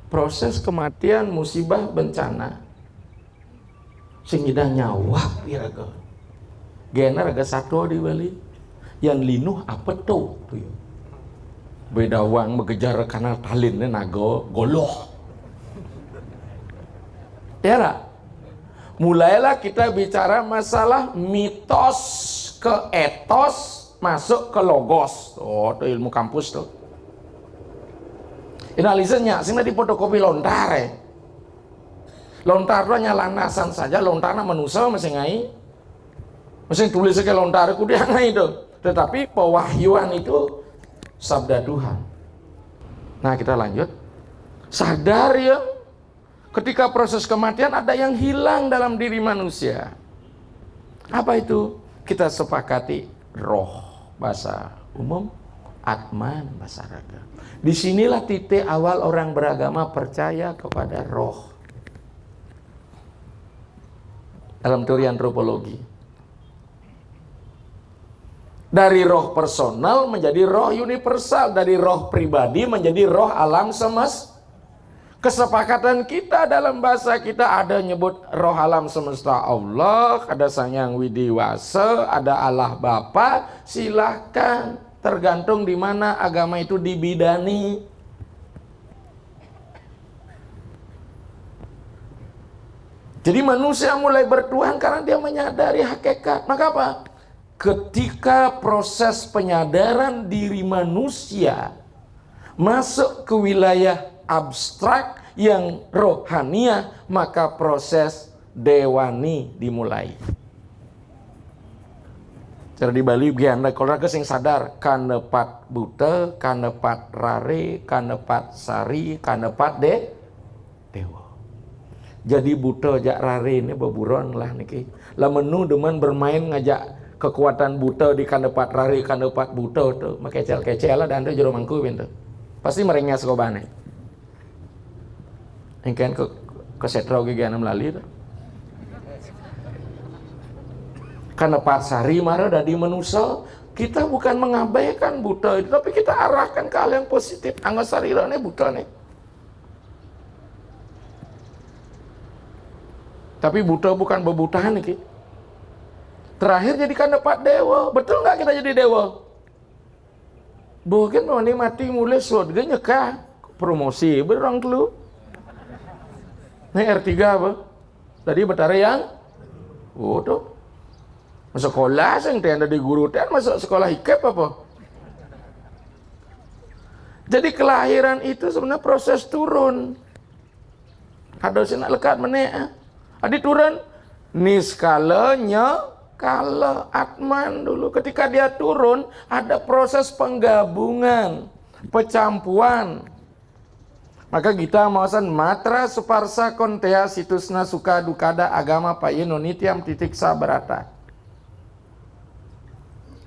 proses kematian, musibah, bencana sehingga nyawa piraga gena raga satu di Bali yang linuh apa tuh beda wang mengejar karena talinnya nago goloh ya lah. Mulailah kita bicara masalah mitos ke etos masuk ke logos. Oh, itu ilmu kampus tuh. Analisanya sehingga di fotokopi lontar lontar hanya lanasan saja, lontarnya manusia masih ngai masih tulis ke lontar ku dia ngai itu, tetapi pewahyuan itu sabda Tuhan. Nah kita lanjut, sadar ya ketika proses kematian ada yang hilang dalam diri manusia. Apa itu? Kita sepakati roh bahasa umum, atman bahasa raga. Disinilah titik awal orang beragama percaya kepada roh. Dalam teori antropologi, dari roh personal menjadi roh universal, dari roh pribadi menjadi roh alam semesta. Kesepakatan kita dalam bahasa kita ada nyebut roh alam semesta Allah, ada Sang Yang Widiwasa, ada Allah Bapa. Silahkan, tergantung di mana agama itu dibidani. Jadi manusia mulai bertuhan karena dia menyadari hakikat. Maka apa? Ketika proses penyadaran diri manusia masuk ke wilayah abstrak yang rohania, maka proses dewani dimulai. Cara di Bali bianda kalau raga sing sadar kanepat buta, kanepat rare, kanepat sari, kanepat dewa. Jadi buta jak rare ini beburon lah niki. Lah menu demen bermain ngajak kekuatan buta di kanepat rare, kanepat buta tuh, makecel-kecel lah dan tu jero mangku pintu. Pasti merengnya sekobane. Engkan ke setrau ge gana melalui tuh. Kanepat sari marah dari manusia, kita bukan mengabaikan buta itu, tapi kita arahkan ke hal yang positif. Angga sarirane buta nih. Tapi buta bukan bebutahan nih. Terakhir jadi kanepat dewa. Betul nggak kita jadi dewa? Bukan mau mati mulai surga nyekah promosi berang dulu. Ini R3 apa? Tadi betara yang tuh. Masuk sekolah sing ada di guru dan masuk sekolah hikap apa? Jadi kelahiran itu sebenarnya proses turun. Ada sini lekat meneh. Adi turun niskalanya kala atman dulu. Ketika dia turun ada proses penggabungan, pecampuan. Maka kita mawasan matra suparsa kontea situsna suka dukada agama payeno nitiam titik sabarata.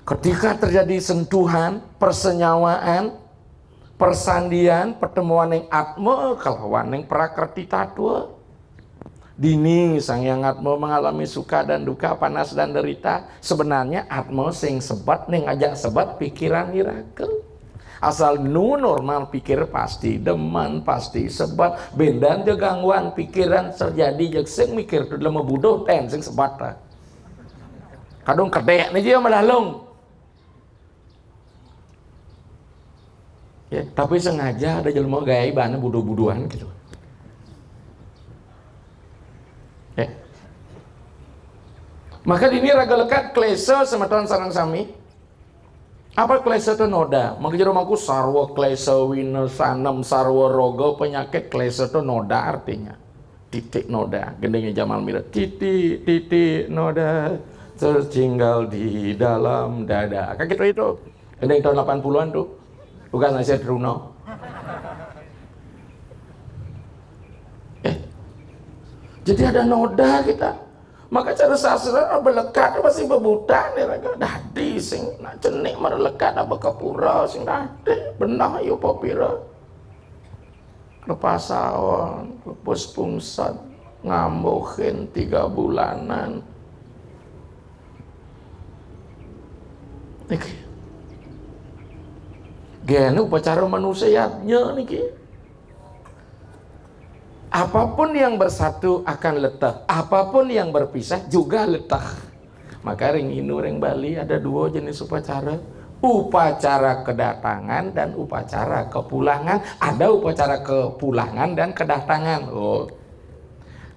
Ketika terjadi sentuhan, persenyawaan, persandian, pertemuan yang atma kelawan yang prakrti tatua. Dini Sang Yang Atma mengalami suka dan duka, panas dan derita. Sebenarnya Atma sing sebat ning ajak sebat pikiran mirakel. Asal nu normal pikir pasti deman, pasti sebat bendan je gangguan pikiran terjadi. Jeung sing mikir tu dalam budoh ten sing sebat ta. Kadung kedek ni je melalung. Ya, tapi sengaja ada jelema gaya ibana budoh-budohan gitu. Ya. Maka ini raga lekat klesa semeton sareng sami. Apa klesa itu noda? Maka jero mangku sarwa klesa wina sanam sarwa roga penyakit klesa itu noda artinya. Titik noda. Gendengnya Jamal Mirdad. Titik noda tertinggal di dalam dada. Kan gitu itu. Gendeng tahun 80-an tuh. Bukan nasihat Runo. Jadi ada noda kita. Maka cara sastra berlekat pasti bebuta nih raga. Dadi sing nak cenik merlekat apa kapura sing dadi benah yo popira. Kepasawan, kepus pungsat, ngambuhin 3 bulanan. Niki. Gene upacara manusianya niki. Apapun yang bersatu akan letah, apapun yang berpisah juga letah. Maka ring Inu, ring Bali ada dua jenis upacara. Upacara kedatangan dan upacara kepulangan. Ada upacara kepulangan dan kedatangan. Oh.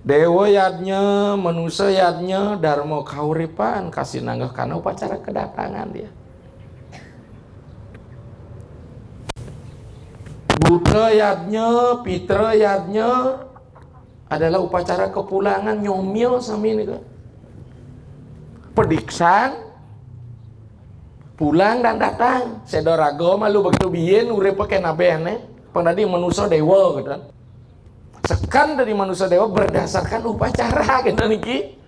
Dewa yadnya, manusia yadnya, dharma kauripan kasih nanggah karena upacara kedatangan dia. Buddha yadnya, Pitra yadnya adalah upacara kepulangan nyomil sami ini kan. Pediksan pulang dan datang. Sedorago malu begitu biyen urip pakai nabehne, pangdadi manusia dewa gitu kan. Sekan dari manusia dewa berdasarkan upacara gitu niki.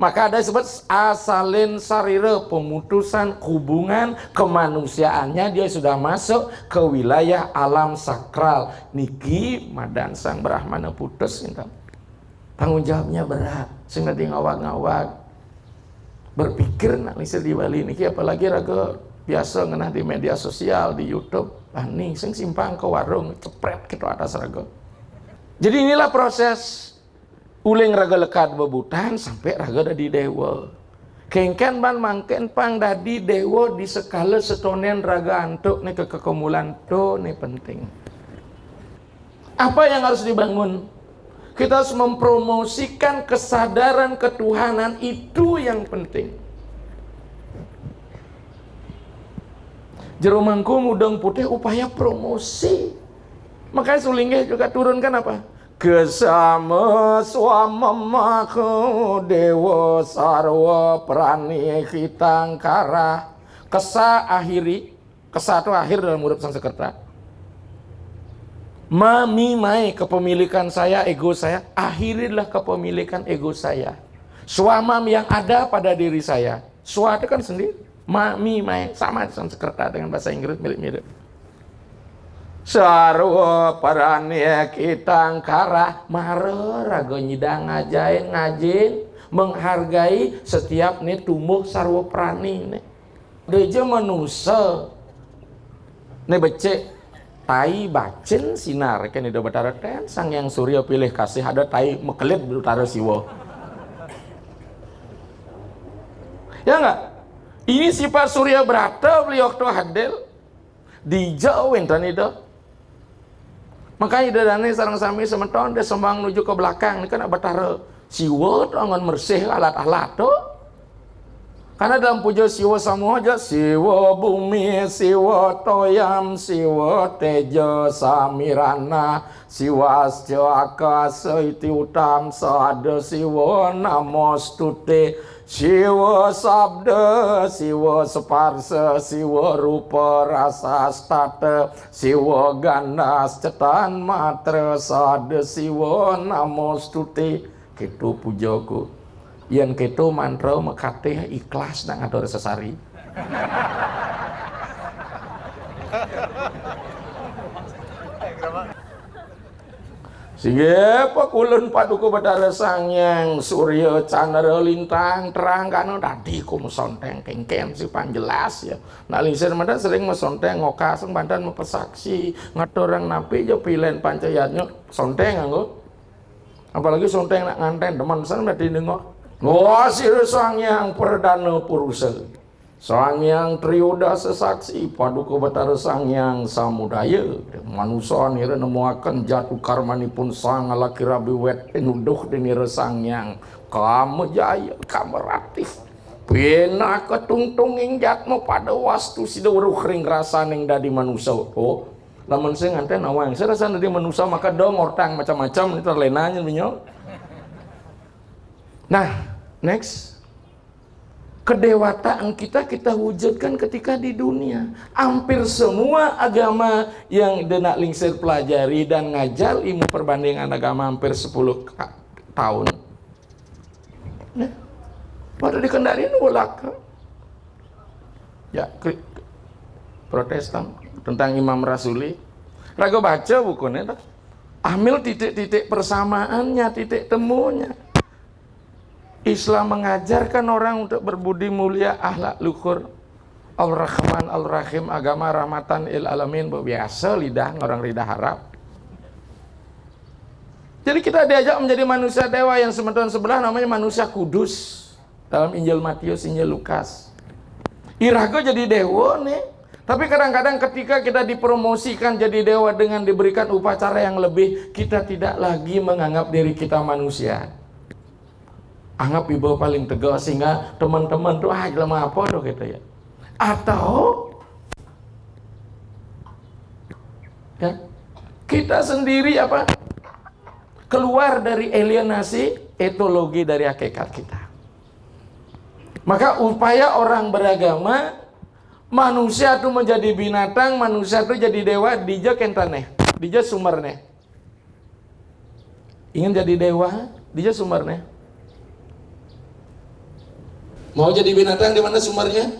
Maka ada disebut asalin sarira, pemutusan hubungan kemanusiaannya dia sudah masuk ke wilayah alam sakral. Niki madan sang Brahmana putus gitu. Tanggung jawabnya berat. Sing tadi ngawak-ngawak berpikir nak lisir di Bali niki, apalagi raga biasa ngenah di media sosial di YouTube. Nih sing simpang ke warung cepret gitu atas raga. Jadi inilah proses uling raga lekat bebutan sampai raga dadi dewa. Kengken ban mangken pang dadi dewa di skala setonen raga antuk nih kekemulan to nih penting. Apa yang harus dibangun? Kita harus mempromosikan kesadaran ketuhanan, itu yang penting. Jero mangku mudeng putih upaya promosi. Makanya sulingnya juga turunkan apa? Kesama swamamaku dewa sarwa prani hitangkara. Kesa akhiri, kesa itu akhir dalam urip Sanskerta. Mami mai kepemilikan saya, ego saya, akhirilah kepemilikan ego saya. Swamam yang ada pada diri saya. Swa itu kan sendiri. Mami mai sama Sanskerta dengan bahasa Inggris mirip-mirip. Sarwa parane kitangkara mare raga nyidang ngajin menghargai setiap nih tumbuh sarwa prani nih. Deja manusia nih becek tai bacin sinar kan di batara ten sang yang surya pilih kasih ada tai mekelit di utara siwa. Ya enggak? Ini sifat surya brata beliau waktu hadil dijauhin tan itu. Makanya dadane sareng sami semeton dia sembang nuju ke belakang ini kan batara siwa tu angon mersih alat-alat tu. Karena dalam puja siwa semua aja siwa bumi, siwa toyam, siwa teja samirana, siwa akasa iti utam sada siwa namostute. Siwa sabda, siwa separsa, siwa rupa rasa stata, siwa ganas cetan matra sada siwa namostuti. Kitu pujaku. Yang kitu mantra mekatih ikhlas nak ngatur sesari. Sehingga pak ulun paduku batara sangyang surya candra lintang terang kanu tadi ku mesonteng kengken si panjelas ya. Nak lingsir madan sering mesonteng ngokaseng bandan mepesaksi ngaturang napi jo pilen pancayatnya sonteng anggo. Apalagi sonteng nak nganten teman sana berarti nengok. Wah sira sangyang perdana purusa. Sangyang Triyuda sesaksi paduka batara sangyang samudaya manusia nira nemuakan jatuh karmanipun sang laki rabi wet penuduh dinira sangyang kamu jaya kamu ratif pina ketungtunging jatmu pada wastu sidawruh ring rasaning dadi manusia. Oh lamun sing nganten awang saya rasa dadi manusia maka dong ortang macam-macam ini terlenanya binyo. Nah next, kedewataan kita wujudkan ketika di dunia. Hampir semua agama yang denak lingsir pelajari dan ngajar ilmu perbandingan agama hampir 10 tahun. Nah, pada dikendarin ulaka. Ya, Protestan tentang Imam Rasuli. Raga baca bukunya. Ambil titik-titik persamaannya, titik temunya. Islam mengajarkan orang untuk berbudi mulia, akhlak luhur, Al-Rahman Al-Rahim, agama rahmatan il alamin, biasa lidah orang lidah Arab. Jadi kita diajak menjadi manusia dewa yang sebelah namanya manusia kudus. Dalam Injil Matius, Injil Lukas. Iraga jadi dewa nih. Tapi kadang-kadang ketika kita dipromosikan jadi dewa dengan diberikan upacara yang lebih, kita tidak lagi menganggap diri kita manusia. Anggap ibu paling tegas sehingga teman-teman tuh lemah apa tuh gitu ya. Atau ya, kita sendiri keluar dari alienasi etologi dari hakikat kita. Maka upaya orang beragama, manusia itu menjadi binatang, manusia itu jadi dewa, dija kentaneh, dija sumarneh. Ingin jadi dewa, dija sumarneh. Mau jadi binatang di mana sumarnya?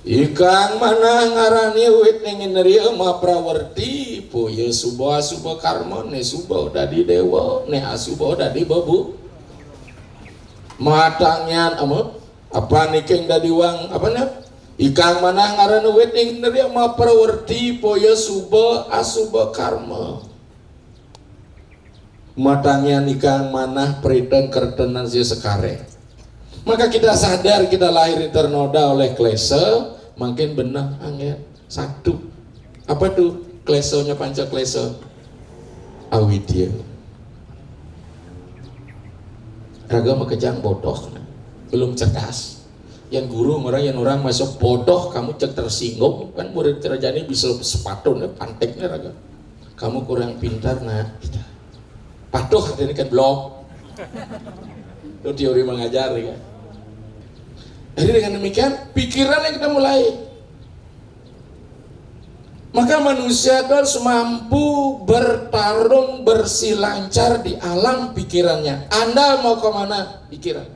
Ikang mana ngarani wit ningin dari ema prawerti, poye suba karma ne suba dadi dewa, ne asuba dadi babu. Matangnya apa niking dadi wang apa nih? Ikang mana ngarani wit ningin dari ema prawerti, poye suba asuba karma. Matangnya nikang mana periteng kertenan si sekare. Maka kita sadar kita lahir ternoda oleh klese, makin benar angin satu. Apa tuh klesonya panca kleso? Awidya. Agama kejang bodoh, belum cerdas. Yang guru orang masuk bodoh, kamu cek tersinggung kan murid terjadi bisa sepatu nih panteknya raga. Kamu kurang pintar nah. Patuh ini kan blog. Itu teori mengajar ya. Jadi dengan demikian pikiran yang kita mulai. Maka manusia harus mampu bertarung bersilancar di alam pikirannya. Anda mau kemana? Pikiran.